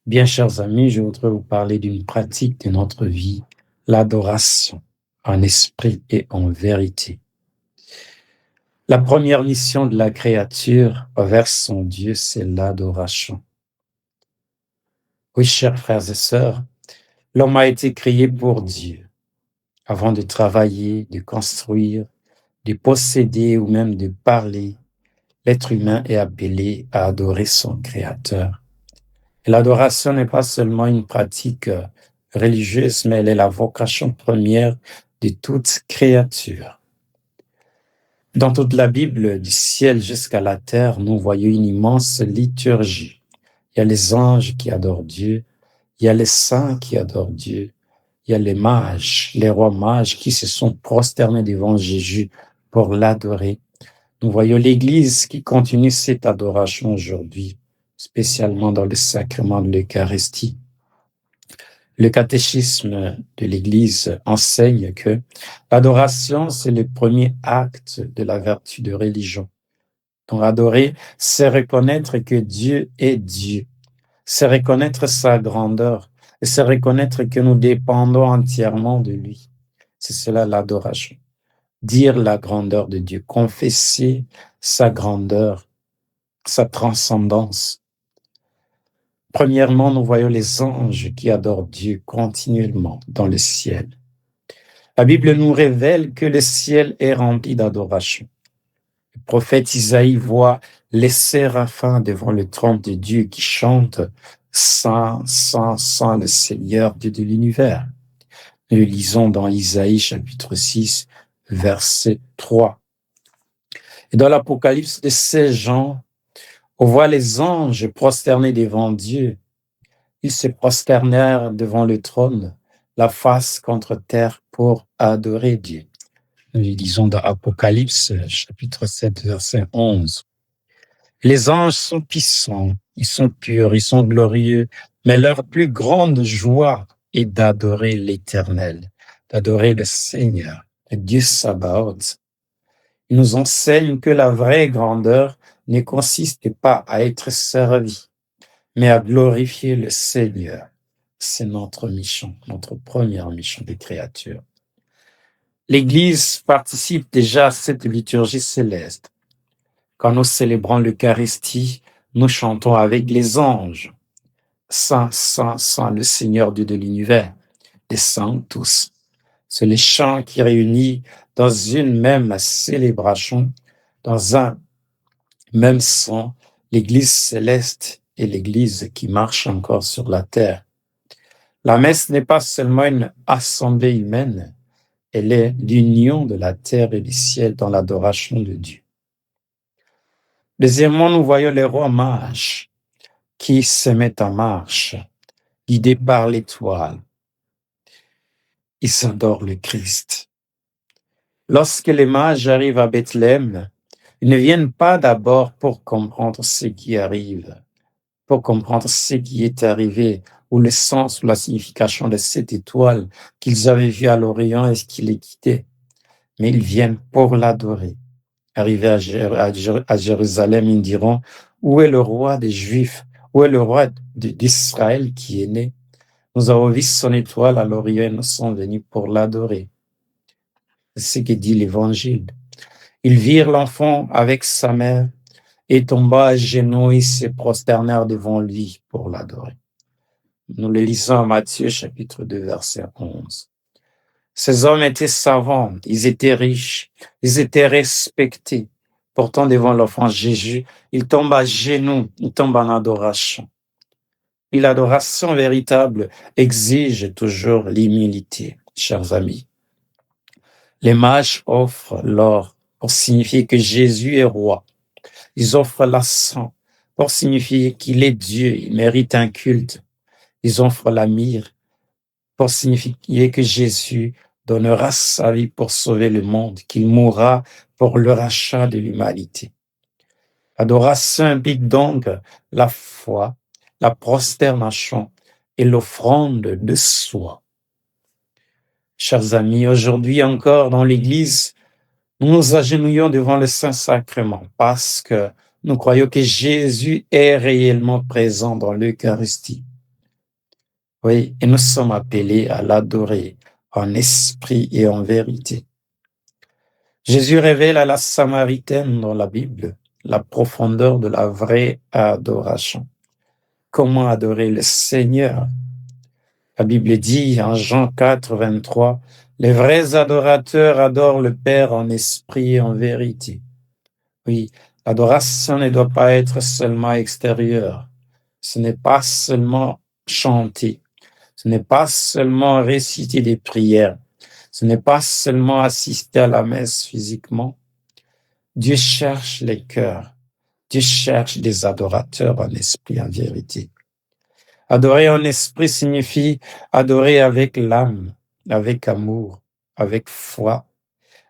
Bien, chers amis, je voudrais vous parler d'une pratique de notre vie, l'adoration en esprit et en vérité. La première mission de la créature envers son Dieu, c'est l'adoration. Oui, chers frères et sœurs, l'homme a été créé pour Dieu. Avant de travailler, de construire, de posséder ou même de parler, l'être humain est appelé à adorer son Créateur. Et l'adoration n'est pas seulement une pratique religieuse, mais elle est la vocation première de toute créature. Dans toute la Bible, du ciel jusqu'à la terre, nous voyons une immense liturgie. Il y a les anges qui adorent Dieu, il y a les saints qui adorent Dieu, il y a les mages, les rois mages qui se sont prosternés devant Jésus pour l'adorer. Nous voyons l'Église qui continue cette adoration aujourd'hui, spécialement dans le sacrement de l'Eucharistie. Le catéchisme de l'Église enseigne que l'adoration, c'est le premier acte de la vertu de religion. Donc, adorer, c'est reconnaître que Dieu est Dieu. C'est reconnaître sa grandeur. Et c'est reconnaître que nous dépendons entièrement de lui. C'est cela l'adoration. Dire la grandeur de Dieu, confesser sa grandeur, sa transcendance. Premièrement, nous voyons les anges qui adorent Dieu continuellement dans le ciel. La Bible nous révèle que le ciel est rempli d'adoration. Le prophète Isaïe voit les séraphins devant le trône de Dieu qui chantent « Saint, Saint, Saint, le Seigneur, Dieu de l'univers ». Nous le lisons dans Isaïe chapitre 6, verset 3. Et dans l'Apocalypse de 16 Jean, on voit les anges prosternés devant Dieu. Ils se prosternèrent devant le trône, la face contre terre pour adorer Dieu. Nous lisons dans Apocalypse, chapitre 7, verset 11. Les anges sont puissants, ils sont purs, ils sont glorieux, mais leur plus grande joie est d'adorer l'Éternel, d'adorer le Seigneur, le Dieu Sabaoth. Il nous enseigne que la vraie grandeur ne consiste pas à être servi, mais à glorifier le Seigneur. C'est notre mission, notre première mission de créature. L'Église participe déjà à cette liturgie céleste. Quand nous célébrons l'Eucharistie, nous chantons avec les anges. Saint, Saint, Saint, le Seigneur Dieu de l'univers, les saints tous. C'est le chant qui réunit dans une même célébration, dans un même son, l'Église céleste et l'Église qui marche encore sur la terre. La messe n'est pas seulement une assemblée humaine, elle est l'union de la terre et du ciel dans l'adoration de Dieu. Deuxièmement, nous voyons les rois mages qui se mettent en marche, guidés par l'étoile. Ils adorent le Christ. Lorsque les mages arrivent à Bethléem, ils ne viennent pas d'abord pour comprendre ce qui arrive, pour comprendre ce qui est arrivé, ou le sens ou la signification de cette étoile qu'ils avaient vue à l'Orient et qui les guidait. Mais ils viennent pour l'adorer. Arrivés à Jérusalem, ils diront, où est le roi des Juifs? Où est le roi d'Israël qui est né? Nous avons vu son étoile à l'Orient et nous sommes venus pour l'adorer. C'est ce que dit l'Évangile. Ils virent l'enfant avec sa mère et tomba à genoux et se prosternèrent devant lui pour l'adorer. Nous le lisons en Matthieu chapitre 2 verset 11. Ces hommes étaient savants, ils étaient riches, ils étaient respectés. Pourtant, devant l'enfant Jésus, ils tombent à genoux, ils tombent en adoration. Et l'adoration véritable exige toujours l'humilité, chers amis. Les mages offrent l'or pour signifier que Jésus est roi. Ils offrent l'encens pour signifier qu'il est Dieu, il mérite un culte. Ils offrent la myrrhe pour signifier que Jésus donnera sa vie pour sauver le monde, qu'il mourra pour le rachat de l'humanité. L'adoration implique donc la foi, la prosternation et l'offrande de soi. Chers amis, aujourd'hui encore dans l'Église, nous nous agenouillons devant le Saint-Sacrement parce que nous croyons que Jésus est réellement présent dans l'Eucharistie. Oui, et nous sommes appelés à l'adorer en esprit et en vérité. Jésus révèle à la Samaritaine dans la Bible la profondeur de la vraie adoration. Comment adorer le Seigneur? La Bible dit en Jean 4, 23, les vrais adorateurs adorent le Père en esprit et en vérité. Oui, l'adoration ne doit pas être seulement extérieure. Ce n'est pas seulement chanter. Ce n'est pas seulement réciter des prières. Ce n'est pas seulement assister à la messe physiquement. Dieu cherche les cœurs. Dieu cherche des adorateurs en esprit, en vérité. Adorer en esprit signifie adorer avec l'âme, avec amour, avec foi,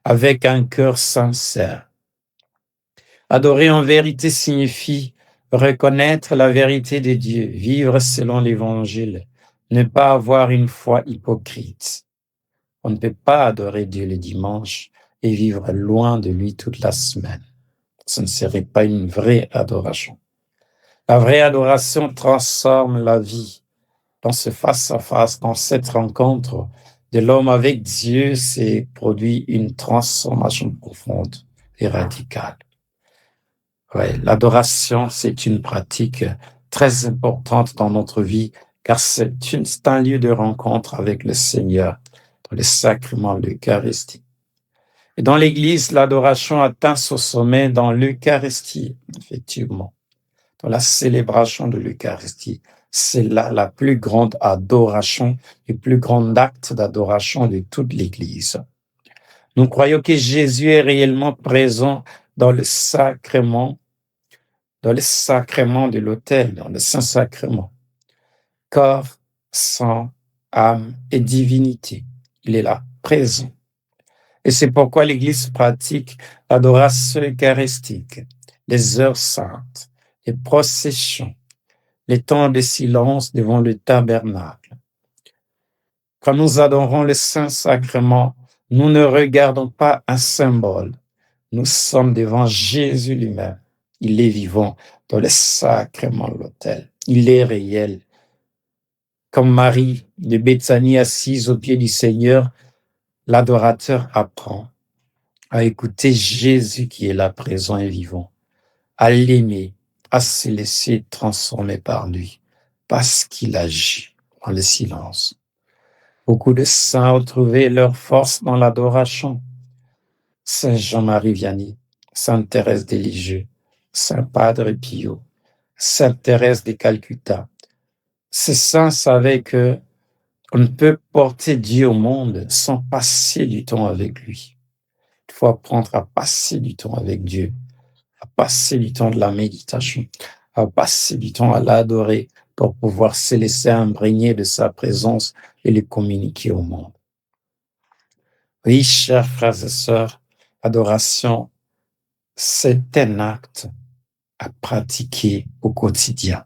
avec un cœur sincère. Adorer en vérité signifie reconnaître la vérité de Dieu, vivre selon l'Évangile, ne pas avoir une foi hypocrite. On ne peut pas adorer Dieu le dimanche et vivre loin de lui toute la semaine. Ce ne serait pas une vraie adoration. La vraie adoration transforme la vie. Dans ce face-à-face, dans cette rencontre de l'homme avec Dieu, s'est produit une transformation profonde et radicale. Ouais, l'adoration, c'est une pratique très importante dans notre vie, car c'est un lieu de rencontre avec le Seigneur, dans le sacrement de l'Eucharistie. Et dans l'Église, l'adoration atteint son sommet dans l'Eucharistie, effectivement, dans la célébration de l'Eucharistie. C'est là la plus grande adoration, le plus grand acte d'adoration de toute l'Église. Nous croyons que Jésus est réellement présent dans le sacrement de l'autel, dans le Saint-Sacrement. Corps, sang, âme et divinité. Il est là, présent. Et c'est pourquoi l'Église pratique l'adoration eucharistique, les heures saintes, les processions, les temps de silence devant le tabernacle. Quand nous adorons le Saint-Sacrement, nous ne regardons pas un symbole. Nous sommes devant Jésus lui-même. Il est vivant dans le sacrement de l'autel. Il est réel. Comme Marie de Béthanie assise au pied du Seigneur, l'adorateur apprend à écouter Jésus qui est là présent et vivant, à l'aimer, à se laisser transformer par lui, parce qu'il agit dans le silence. Beaucoup de saints ont trouvé leur force dans l'adoration. Saint Jean-Marie Vianney, Sainte Thérèse de Lisieux, Saint Padre Pio, Sainte Thérèse de Calcutta. Ces saints savaient que on ne peut porter Dieu au monde sans passer du temps avec lui. Il faut apprendre à passer du temps avec Dieu, à passer du temps de la méditation, à passer du temps à l'adorer pour pouvoir se laisser imprégner de sa présence et le communiquer au monde. Oui, chers frères et sœurs, adoration, c'est un acte à pratiquer au quotidien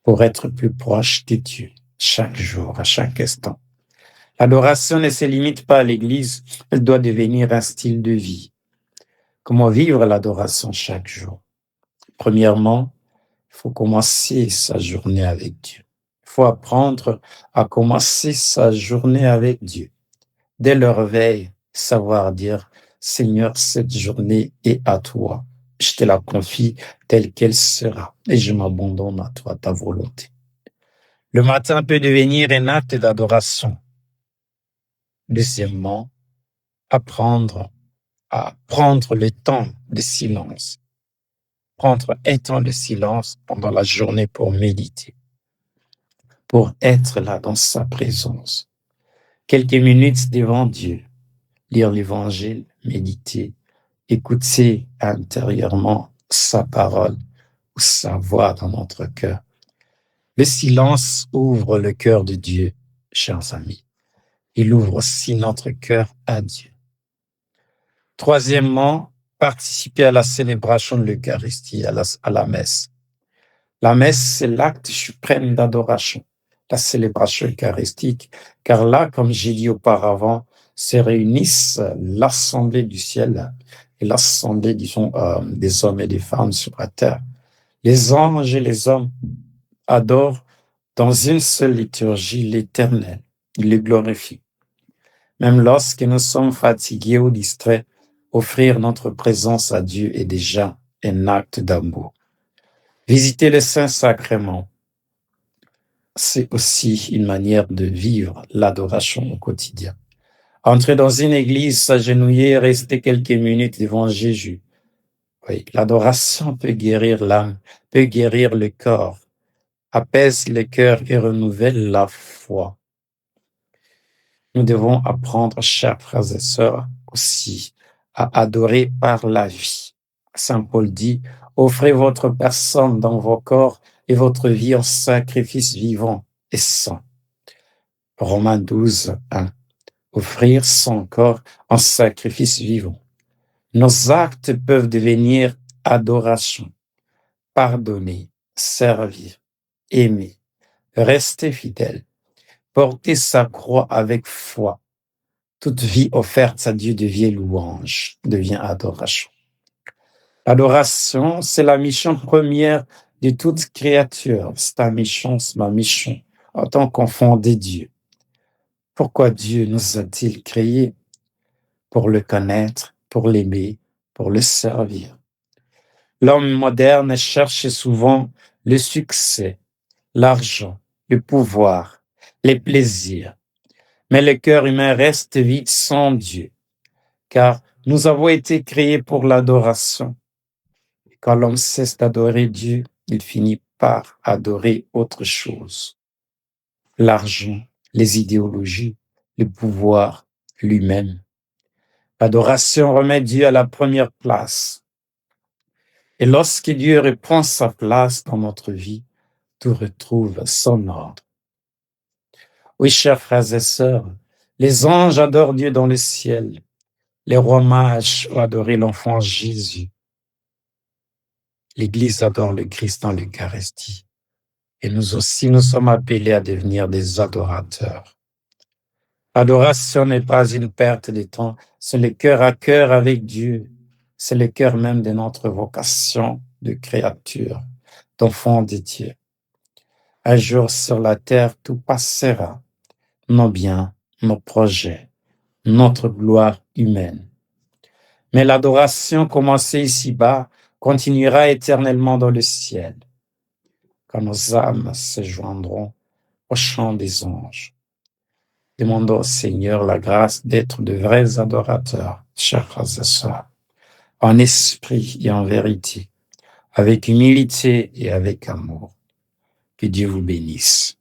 pour être plus proche de Dieu chaque jour, à chaque instant. L'adoration ne se limite pas à l'Église, elle doit devenir un style de vie. Comment vivre l'adoration chaque jour? Premièrement, il faut commencer sa journée avec Dieu. Il faut apprendre à commencer sa journée avec Dieu. Dès le réveil, savoir dire, Seigneur, cette journée est à toi. Je te la confie telle qu'elle sera et je m'abandonne à toi, ta volonté. Le matin peut devenir un acte d'adoration. Deuxièmement, apprendre à prendre le temps de silence. Prendre un temps de silence pendant la journée pour méditer, pour être là dans sa présence. Quelques minutes devant Dieu, lire l'Évangile, méditer, écouter intérieurement sa parole ou sa voix dans notre cœur. Le silence ouvre le cœur de Dieu, chers amis. Il ouvre aussi notre cœur à Dieu. Troisièmement, participer à la célébration de l'Eucharistie, à la messe. La messe, c'est l'acte suprême d'adoration, la célébration eucharistique, car là, comme j'ai dit auparavant, se réunissent l'assemblée du ciel et l'assemblée, disons, des hommes et des femmes sur la terre. Les anges et les hommes adorent Dans une seule liturgie, l'Éternel, il le glorifie. Même lorsque nous sommes fatigués ou distraits, offrir notre présence à Dieu est déjà un acte d'amour. Visiter le Saint-Sacrement, c'est aussi une manière de vivre l'adoration au quotidien. Entrer dans une église, s'agenouiller, rester quelques minutes devant Jésus. Oui, l'adoration peut guérir l'âme, peut guérir le corps, apaise le cœur et renouvelle la foi. Nous devons apprendre, chers frères et sœurs, aussi à adorer par la vie. Saint Paul dit, offrez votre personne dans vos corps et votre vie en sacrifice vivant et saint. Romains 12, 1. Offrir son corps en sacrifice vivant. Nos actes peuvent devenir adoration, pardonner, servir, aimer, rester fidèle, porter sa croix avec foi. Toute vie offerte à Dieu devient louange, devient adoration. L'adoration, c'est la mission première de toute créature. C'est ta mission, c'est ma mission en tant qu'enfant de Dieu. Pourquoi Dieu nous a-t-il créés? Pour le connaître, pour l'aimer, pour le servir. L'homme moderne cherche souvent le succès, l'argent, le pouvoir, les plaisirs. Mais le cœur humain reste vide sans Dieu, car nous avons été créés pour l'adoration. Quand l'homme cesse d'adorer Dieu, il finit par adorer autre chose. L'argent, les idéologies, le pouvoir, lui-même. L'adoration remet Dieu à la première place. Et lorsque Dieu reprend sa place dans notre vie, tout retrouve son ordre. Oui, chers frères et sœurs, les anges adorent Dieu dans le ciel. Les rois mages ont adoré l'enfant Jésus. L'Église adore le Christ dans l'Eucharistie. Et nous aussi, nous sommes appelés à devenir des adorateurs. L'adoration n'est pas une perte de temps, c'est le cœur à cœur avec Dieu. C'est le cœur même de notre vocation de créature, d'enfant de Dieu. Un jour sur la terre, tout passera, nos biens, nos projets, notre gloire humaine. Mais l'adoration commencée ici-bas continuera éternellement dans le ciel, quand nos âmes se joindront au chant des anges. Demandons au Seigneur la grâce d'être de vrais adorateurs, chers frères et sœurs, en esprit et en vérité, avec humilité et avec amour. Que Dieu vous bénisse.